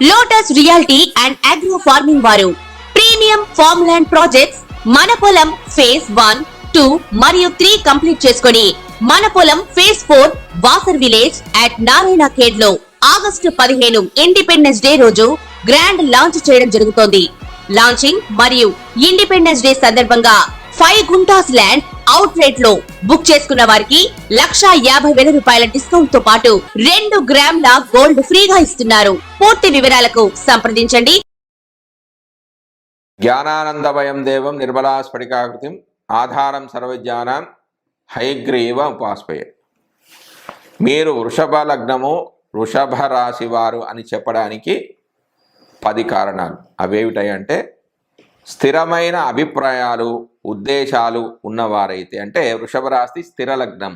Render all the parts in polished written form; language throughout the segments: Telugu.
Lotus reality and agro farming వారు ప్రీమియం ఫార్మ్ ల్యాండ్ ప్రాజెక్ట్స్ మన పొలం ఫేజ్ 1, 2 మరియు 3 కంప్లీట్ చేసుకుని మన పొలం phase 4 Wasar village at Narayana Khed లో ఆగస్టు 15 ఇండిపెండెన్స్ డే రోజు గ్రాండ్ లాంచ్ చేయడం జరుగుతోంది. లాంచింగ్ మరియు ఇండిపెండెన్స్ డే సందర్భంగా 5 గుంటాస్ ల్యాండ్ అవుట్ రేట్ లో బుక్ చేసుకున్న వారికి 1,50,000 రూపాయల డిస్కౌంట్ తో పాటు 2 గ్రాముల గోల్డ్ ఫ్రీగా ఇస్తున్నారు. పూర్తి వివరాలకు సంప్రదించండి. జ్ఞానానందమయం దేవం నిర్మలా స్ఫటికాకృతిం ఆధారం సర్వజ్ఞానం హయగ్రీవ ఉపాస్మయే. మీరు వృషభ లగ్నము వృషభ రాశి వారు అని చెప్పడానికి 10 కారణాలు. అవేమిటంటే స్థిరమైన అభిప్రాయాలు ఉద్దేశాలు ఉన్నవారైతే, అంటే వృషభ రాశి స్థిర లగ్నం,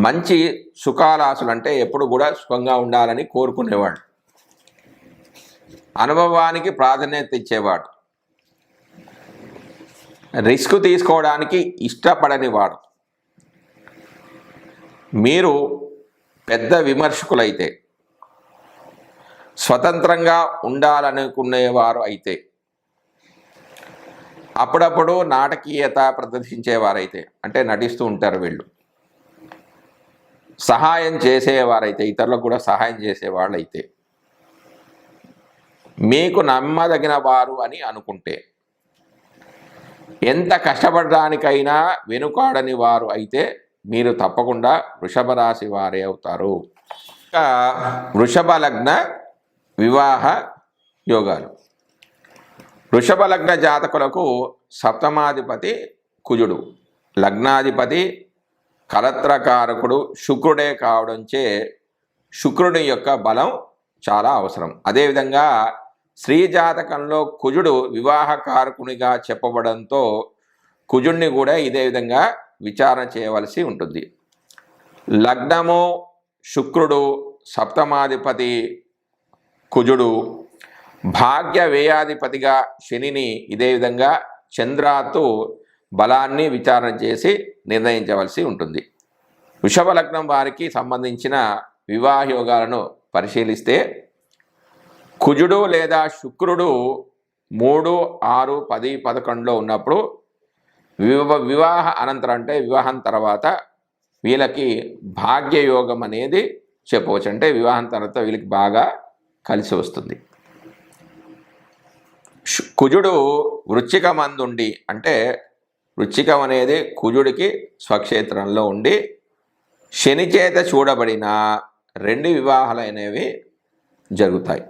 మంచి సుఖాలాసులు అంటే ఎప్పుడు కూడా సుఖంగా ఉండాలని కోరుకునేవాడు, అనుభవానికి ప్రాధాన్యత ఇచ్చేవాడు, రిస్క్ తీసుకోవడానికి ఇష్టపడని వాడు, మీరు పెద్ద విమర్శకులైతే, స్వతంత్రంగా ఉండాలనుకునేవారు అయితే, అప్పుడప్పుడు నాటకీయత ప్రదర్శించేవారైతే, అంటే నటిస్తూ ఉంటారు వీళ్ళు, సహాయం చేసేవారైతే, ఇతరులకు కూడా సహాయం చేసేవాళ్ళైతే, మీకు నమ్మదగిన వారు అని అనుకుంటే, ఎంత కష్టపడడానికైనా వెనుకాడని వారు అయితే మీరు తప్పకుండా వృషభ రాశి వారే అవుతారు. వృషభ లగ్న వివాహ యోగాలు. వృషభ లగ్న జాతకులకు సప్తమాధిపతి కుజుడు, లగ్నాధిపతి కలత్రకారకుడు శుక్రుడే కావడంచే శుక్రుడి యొక్క బలం చాలా అవసరం. అదేవిధంగా స్త్రీ జాతకంలో కుజుడు వివాహకారకునిగా చెప్పబడంతో కుజుడిని కూడా ఇదే విధంగా విచారణ చేయవలసి ఉంటుంది. లగ్నము శుక్రుడు, సప్తమాధిపతి కుజుడు, భాగ్య వ్యయాధిపతిగా శనిని ఇదే విధంగా చంద్రాతో బలాన్ని విచారణ చేసి నిర్ణయించవలసి ఉంటుంది. వృషభ లగ్నం వారికి సంబంధించిన వివాహ యోగాలను పరిశీలిస్తే కుజుడు లేదా శుక్రుడు 3, 6, 10, 11లో ఉన్నప్పుడు వివాహ అనంతరం, అంటే వివాహం తర్వాత వీళ్ళకి భాగ్యయోగం అనేది చెప్పవచ్చు. అంటే వివాహం తర్వాత వీళ్ళకి బాగా కలిసి వస్తుంది. కుజుడు వృశ్చికం అందుండి, అంటే వృశ్చికం అనేది కుజుడికి స్వక్షేత్రంలో ఉండి శని చేత చూడబడిన 2 వివాహాలు అనేవి జరుగుతాయి.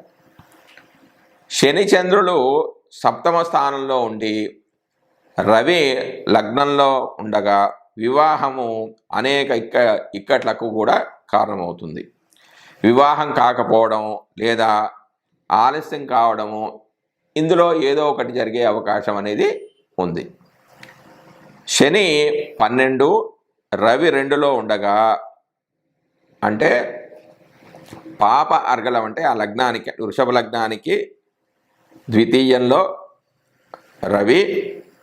శని చంద్రులు సప్తమ స్థానంలో ఉండి రవి లగ్నంలో ఉండగా వివాహము అనేక ఇక్కట్లకు కూడా కారణమవుతుంది. వివాహం కాకపోవడం లేదా ఆలస్యం కావడము, ఇందులో ఏదో ఒకటి జరిగే అవకాశం అనేది ఉంది. శని 12, రవి 2లో ఉండగా, అంటే పాప అర్గలం, అంటే ఆ లగ్నానికి వృషభ లగ్నానికి ద్వితీయంలో రవి,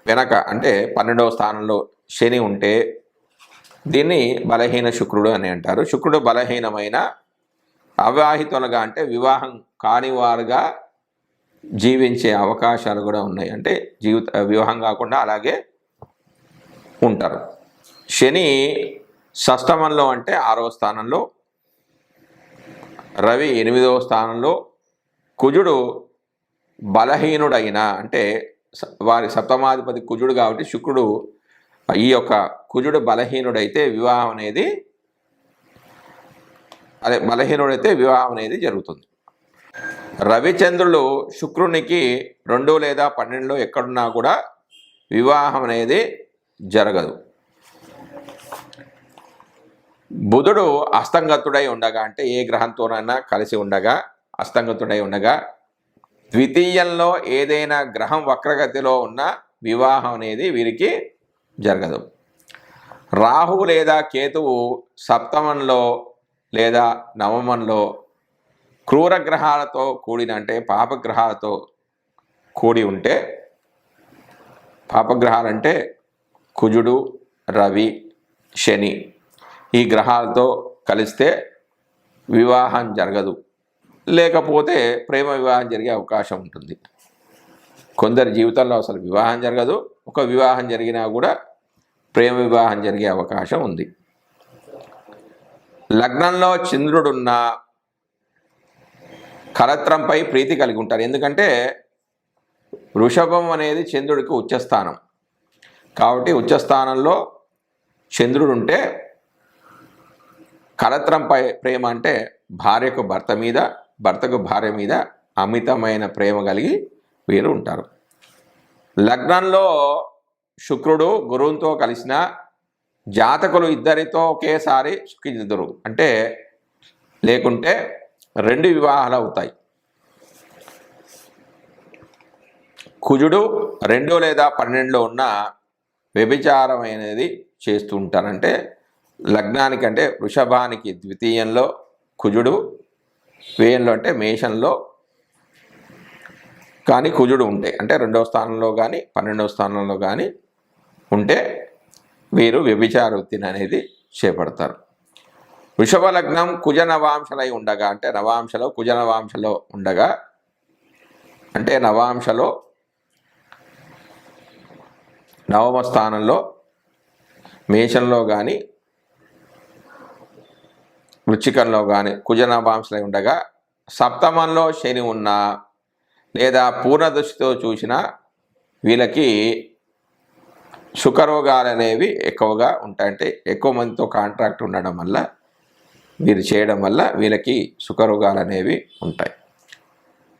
వెనక అంటే 12వ స్థానంలో శని ఉంటే దీన్ని బలహీన శుక్రుడు అని అంటారు. శుక్రుడు బలహీనమైన అవివాహితులుగా, అంటే వివాహం కానివారుగా జీవించే అవకాశాలు కూడా ఉన్నాయి. అంటే వివాహం కాకుండా అలాగే ఉంటారు. శని షష్టమంలో, అంటే 6వ స్థానంలో, రవి 8వ స్థానంలో, కుజుడు బలహీనుడైన, అంటే వారి సప్తమాధిపతి కుజుడు కాబట్టి శుక్రుడు, ఈ యొక్క కుజుడు బలహీనుడైతే వివాహం అనేది బలహీనుడైతే వివాహం అనేది జరుగుతుంది. రవిచంద్రులు శుక్రునికి 2 లేదా 12లో ఎక్కడున్నా కూడా వివాహం అనేది జరగదు. బుధుడు అస్తంగతుడై ఉండగా, అంటే ఏ గ్రహంతోనైనా కలిసి ఉండగా, అస్తంగతుడై ఉండగా ద్వితీయంలో ఏదైనా గ్రహం వక్రగతిలో ఉన్న వివాహం అనేది వీరికి జరగదు. రాహు లేదా కేతువు సప్తమంలో లేదా నవమంలో క్రూర గ్రహాలతో కూడిన, అంటే పాపగ్రహాలతో కూడి ఉంటే, పాపగ్రహాలంటే కుజుడు, రవి, శని, ఈ గ్రహాలతో కలిస్తే వివాహం జరగదు. లేకపోతే ప్రేమ వివాహం జరిగే అవకాశం ఉంటుంది. కొందరి జీవితంలో అసలు వివాహం జరగదు, ఒక వివాహం జరిగినా కూడా ప్రేమ వివాహం జరిగే అవకాశం ఉంది. లగ్నంలో చంద్రుడున్న కలత్రంపై ప్రీతి కలిగి ఉంటారు. ఎందుకంటే వృషభం అనేది చంద్రుడికి ఉచ్చస్థానం కాబట్టి ఉచ్చస్థానంలో చంద్రుడు ఉంటే కలత్రంపై ప్రేమ అంటే భార్యకు భర్త మీద, భర్తకు భార్య మీద అమితమైన ప్రేమ కలిగి వీరు ఉంటారు. లగ్నంలో శుక్రుడు గురువుతో కలిసిన జాతకులు ఇద్దరితో ఒకేసారి సుఖించుదురు, అంటే లేకుంటే 2 వివాహాలు అవుతాయి. కుజుడు 2 లేదా 12లో ఉన్న వ్యభిచారం అనేది చేస్తూ ఉంటారంటే లగ్నానికంటే వృషభానికి ద్వితీయంలో కుజుడు, వ్యయంలో అంటే మేషంలో కానీ కుజుడు ఉంటే, అంటే 2వ స్థానంలో కానీ 12వ స్థానంలో కానీ ఉంటే వీరు వ్యభిచార వృత్తిని అనేది చేపడతారు. వృషభ లగ్నం కుజ నవాంశలై ఉండగా, అంటే నవాంశలో కుజ నవాంశలో ఉండగా, అంటే నవాంశలో 9వ స్థానంలో మేషంలో కానీ వృచ్చికంలో కానీ కుజ నవాంశలై ఉండగా, సప్తమంలో శని ఉన్నా లేదా పూర్ణ దృష్టితో చూసినా వీళ్ళకి సుఖరోగాలు అనేవి ఎక్కువగా ఉంటాయి. అంటే ఎక్కువ మందితో కాంట్రాక్ట్ ఉండడం వల్ల, వీరు చేయడం వల్ల వీళ్ళకి సుఖరోగాలు అనేవి ఉంటాయి.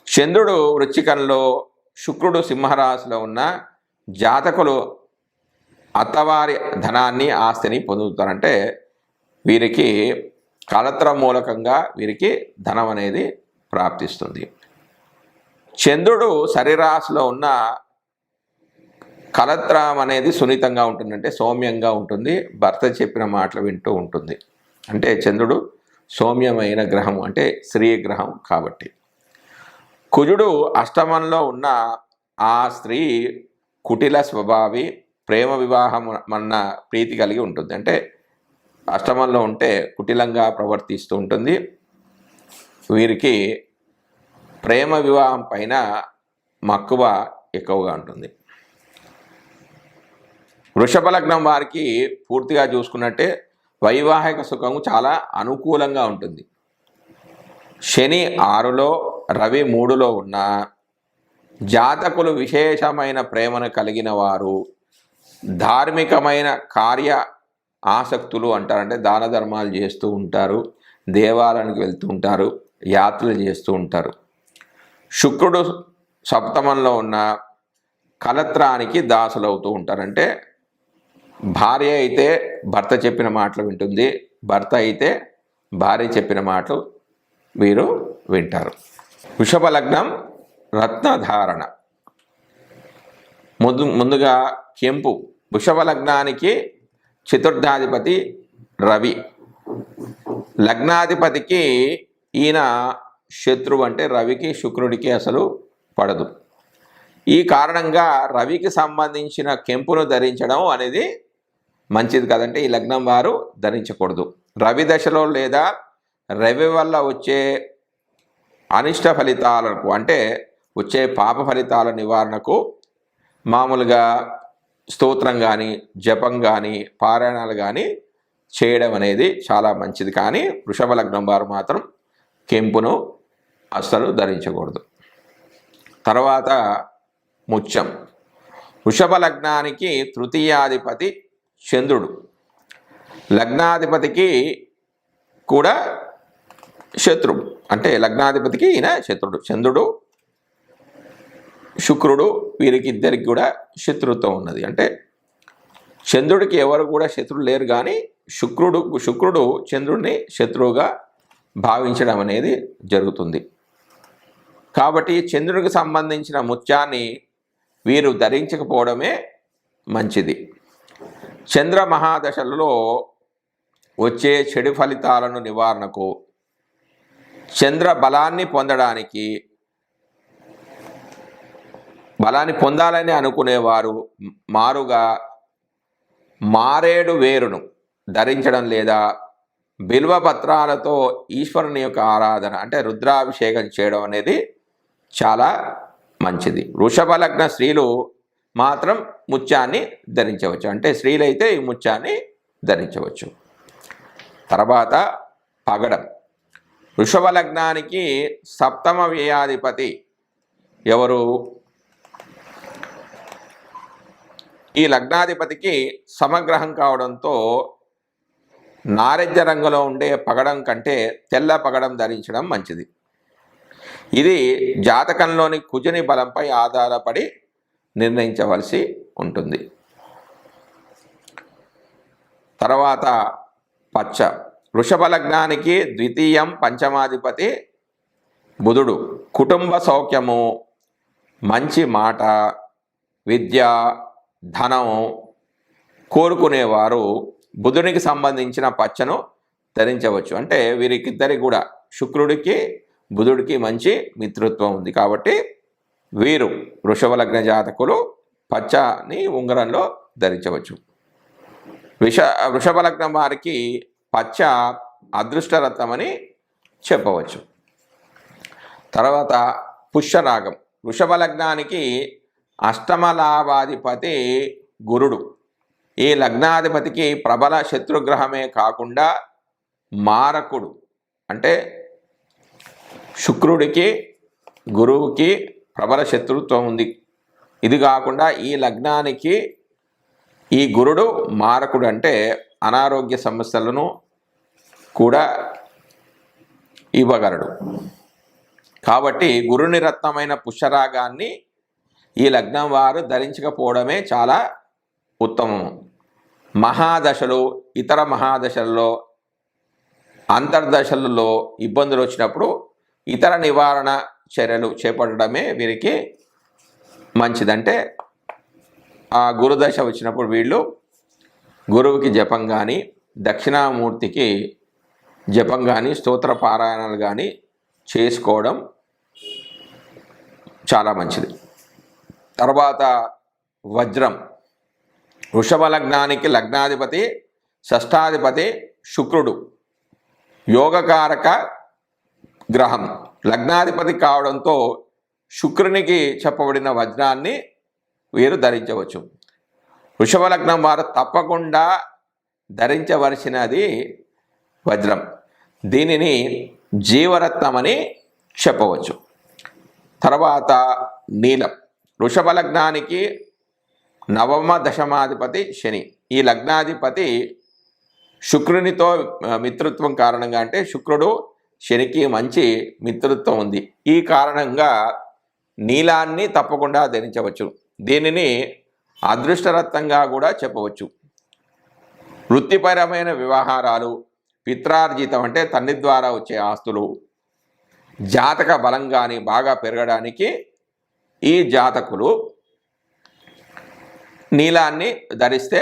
చంద్రుడు వృచ్చికంలో, శుక్రుడు సింహరాశిలో ఉన్న జాతకులు అత్తవారి ధనాన్ని, ఆస్తిని పొందుతారంటే వీరికి కలత్ర మూలకంగా వీరికి ధనం అనేది ప్రాప్తిస్తుంది. చంద్రుడు శరీరాశిలో ఉన్న కలత్రం అనేది సున్నితంగా ఉంటుంది, అంటే సౌమ్యంగా ఉంటుంది, భర్త చెప్పిన మాటలు వింటూ ఉంటుంది. అంటే చంద్రుడు సౌమ్యమైన గ్రహం, అంటే స్త్రీ గ్రహం కాబట్టి. కుజుడు అష్టమంలో ఉన్న ఆ స్త్రీ కుటిల స్వభావి, ప్రేమ వివాహం అన్న ప్రీతి కలిగి ఉంటుంది. అంటే అష్టమంలో ఉంటే కుటిలంగా ప్రవర్తిస్తూ ఉంటుంది. వీరికి ప్రేమ వివాహం పైన మక్కువ ఎక్కువగా ఉంటుంది. వృషభ లగ్నం వారికి పూర్తిగా చూసుకున్నట్టే వైవాహిక సుఖము చాలా అనుకూలంగా ఉంటుంది. శని 6లో, రవి 3లో ఉన్న జాతకులు విశేషమైన ప్రేమను కలిగిన వారు, ధార్మికమైన కార్య ఆసక్తులు అంటారంటే దాన ధర్మాలు చేస్తూ ఉంటారు, దేవాలయానికి వెళ్తూ ఉంటారు, యాత్రలు చేస్తూ ఉంటారు. శుక్రుడు సప్తమంలో ఉన్న కలత్రానికి దాసులవుతూ ఉంటారంటే భార్య అయితే భర్త చెప్పిన మాటలు వింటుంది, భర్త అయితే భార్య చెప్పిన మాటలు వీరు వింటారు. వృషభ లగ్నం రత్నధారణ. ముందుగా కెంపు. వృషభ లగ్నానికి చతుర్థాధిపతి రవి, లగ్నాధిపతికి ఈయన శత్రువు, అంటే రవికి శుక్రుడికి అసలు పడదు. ఈ కారణంగా రవికి సంబంధించిన కెంపును ధరించడం అనేది మంచిది కదంటే ఈ లగ్నం వారు ధరించకూడదు. రవి దశలో లేదా రవి వల్ల వచ్చే అనిష్ట ఫలితాలకు, అంటే వచ్చే పాప ఫలితాల నివారణకు మామూలుగా స్తోత్రం కానీ, జపం కానీ, పారాయణాలు కానీ చేయడం అనేది చాలా మంచిది. కానీ వృషభ లగ్నం వారు మాత్రం కెంపును అస్సలు ధరించకూడదు. తర్వాత ముత్యం. వృషభ లగ్నానికి తృతీయాధిపతి చంద్రుడు, లగ్నాధిపతికి కూడా శత్రువు, అంటే లగ్నాధిపతికి ఈయన శత్రుడు. చంద్రుడు, శుక్రుడు వీరికి ఇద్దరికి కూడా శత్రుత్వం ఉన్నది. అంటే చంద్రుడికి ఎవరు కూడా శత్రువులు లేరు, కానీ శుక్రుడు చంద్రుడిని శత్రువుగా భావించడం అనేది జరుగుతుంది. కాబట్టి చంద్రుడికి సంబంధించిన ముత్యాన్ని వీరు ధరించకపోవడమే మంచిది. చంద్ర మహాదశలలో వచ్చే చెడు ఫలితాలను నివారణకు, చంద్ర బలాన్ని పొందాలని అనుకునేవారు మారుగా మారేడు వేరును ధరించడం లేదా బిల్వ పత్రాలతో ఈశ్వరుని యొక్క ఆరాధన అంటే రుద్రాభిషేకం చేయడం అనేది చాలా మంచిది. వృషభ లగ్న స్త్రీలు మాత్రం ముత్యాన్ని ధరించవచ్చు, అంటే స్త్రీలైతే ఈ ముత్యాన్ని ధరించవచ్చు. తర్వాత పగడం. వృషభ లగ్నానికి సప్తమ వ్యయాధిపతి ఎవరు? ఈ లగ్నాధిపతికి సమగ్రహం కావడంతో నారింజ రంగులో ఉండే పగడం కంటే తెల్ల పగడం ధరించడం మంచిది. ఇది జాతకంలోని కుజుని బలంపై ఆధారపడి నిర్ణయించవలసి ఉంటుంది. తర్వాత పచ్చ. వృషభ లగ్నానికి ద్వితీయం పంచమాధిపతి బుధుడు. కుటుంబ సౌఖ్యము, మంచి మాట, విద్య, ధనం కోరుకునేవారు బుధునికి సంబంధించిన పచ్చను ధరించవచ్చు. అంటే వీరికిద్దరికి కూడా శుక్రుడికి బుధుడికి మంచి మిత్రత్వం ఉంది కాబట్టి వీరు వృషభ లగ్న జాతకులు పచ్చని ఉంగరంలో ధరించవచ్చు. వృషభ లగ్నం వారికి పచ్చ అదృష్టరత్నమని చెప్పవచ్చు. తర్వాత పుష్యరాగం. వృషభ లగ్నానికి అష్టమ లాభాధిపతి గురుడు. ఈ లగ్నాధిపతికి ప్రబల శత్రుగ్రహమే కాకుండా మారకుడు, అంటే శుక్రుడికి గురువుకి ప్రబల శత్రుత్వం ఉంది. ఇది కాకుండా ఈ లగ్నానికి ఈ గురుడు మారకుడు, అంటే అనారోగ్య సమస్యలను కూడా ఇవ్వగలడు. కాబట్టి గురుని రత్నమైన పుష్యరాగాన్ని ఈ లగ్నం వారు ధరించకపోవడమే చాలా ఉత్తమము. మహాదశలు, ఇతర మహాదశలలో, అంతర్దశలలో ఇబ్బందులు వచ్చినప్పుడు ఇతర నివారణ చర్యలు చేపట్టడమే వీరికి మంచిదంటే ఆ గురుదశ వచ్చినప్పుడు వీళ్ళు గురువుకి జపం కానీ, దక్షిణామూర్తికి జపం కానీ, స్తోత్ర పారాయణాలు కానీ చేసుకోవడం చాలా మంచిది. తర్వాత వజ్రం. వృషభ లగ్నానికి లగ్నాధిపతి షష్ఠాధిపతి శుక్రుడు, యోగకారక గ్రహం. లగ్నాధిపతి కావడంతో శుక్రునికి చెప్పబడిన వజ్రాన్ని వీరు ధరించవచ్చు. వృషభ లగ్నం వారు తప్పకుండా ధరించవలసినది వజ్రం. దీనిని జీవరత్నమని చెప్పవచ్చు. తర్వాత నీలం. వృషభ లగ్నానికి నవమ దశమాధిపతి శని. ఈ లగ్నాధిపతి శుక్రునితో మిత్రత్వం కారణంగా, అంటే శుక్రుడు శనికి మంచి మిత్రత్వం ఉంది, ఈ కారణంగా నీలాన్ని తప్పకుండా ధరించవచ్చు. దీనిని అదృష్టరత్నంగా కూడా చెప్పవచ్చు. వృత్తిపరమైన వ్యవహారాలు, పిత్రార్జితం అంటే తండ్రి ద్వారా వచ్చే ఆస్తులు, జాతక బలం కానీ బాగా పెరగడానికి ఈ జాతకులు నీలాన్ని ధరిస్తే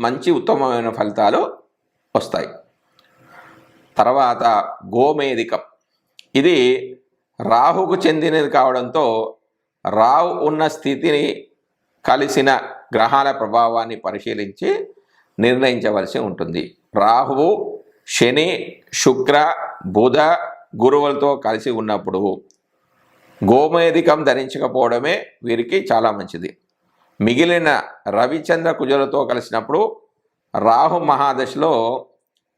మంచి ఉత్తమమైన ఫలితాలు వస్తాయి. తర్వాత గోమేధికం. ఇది రాహుకు చెందినది కావడంతో రాహు ఉన్న స్థితిని కలిసిన గ్రహాల ప్రభావాన్ని పరిశీలించి నిర్ణయించవలసి ఉంటుంది. రాహువు శని, శుక్ర, బుధ, గురువులతో కలిసి ఉన్నప్పుడు గోమేధికం ధరించకపోవడమే వీరికి చాలా మంచిది. మిగిలిన రవిచంద్ర కుజులతో కలిసినప్పుడు రాహు మహాదశలో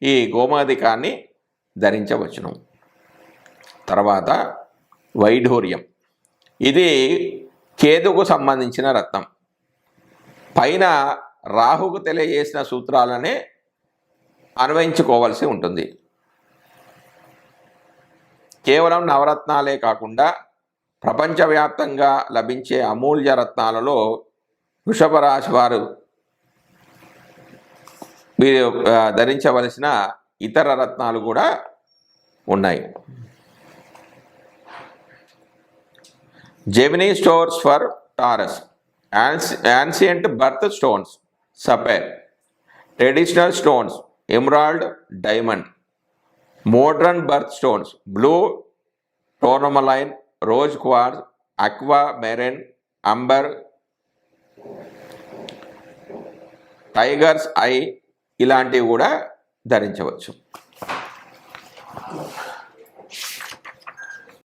ఈ గోమేధికాన్ని ధరించవచ్చును. తర్వాత వైఢూర్యం. ఇది కేతుకు సంబంధించిన రత్నం. పైన రాహుకు తెలియజేసిన సూత్రాలనే అన్వయించుకోవాల్సి ఉంటుంది. కేవలం నవరత్నాలే కాకుండా ప్రపంచవ్యాప్తంగా లభించే అమూల్య రత్నాలలో వృషభ రాశి వారు మీరు ధరించవలసిన ఇతర రత్నాలు కూడా ఉన్నాయి. Gemini stones for Taurus. Ancient birth stones sapphire. Traditional stones emerald, diamond. Modern birth stones blue tourmaline, rose quartz, aquamarine, amber, tiger's eye ఇలాంటివి కూడా ధరించవచ్చు.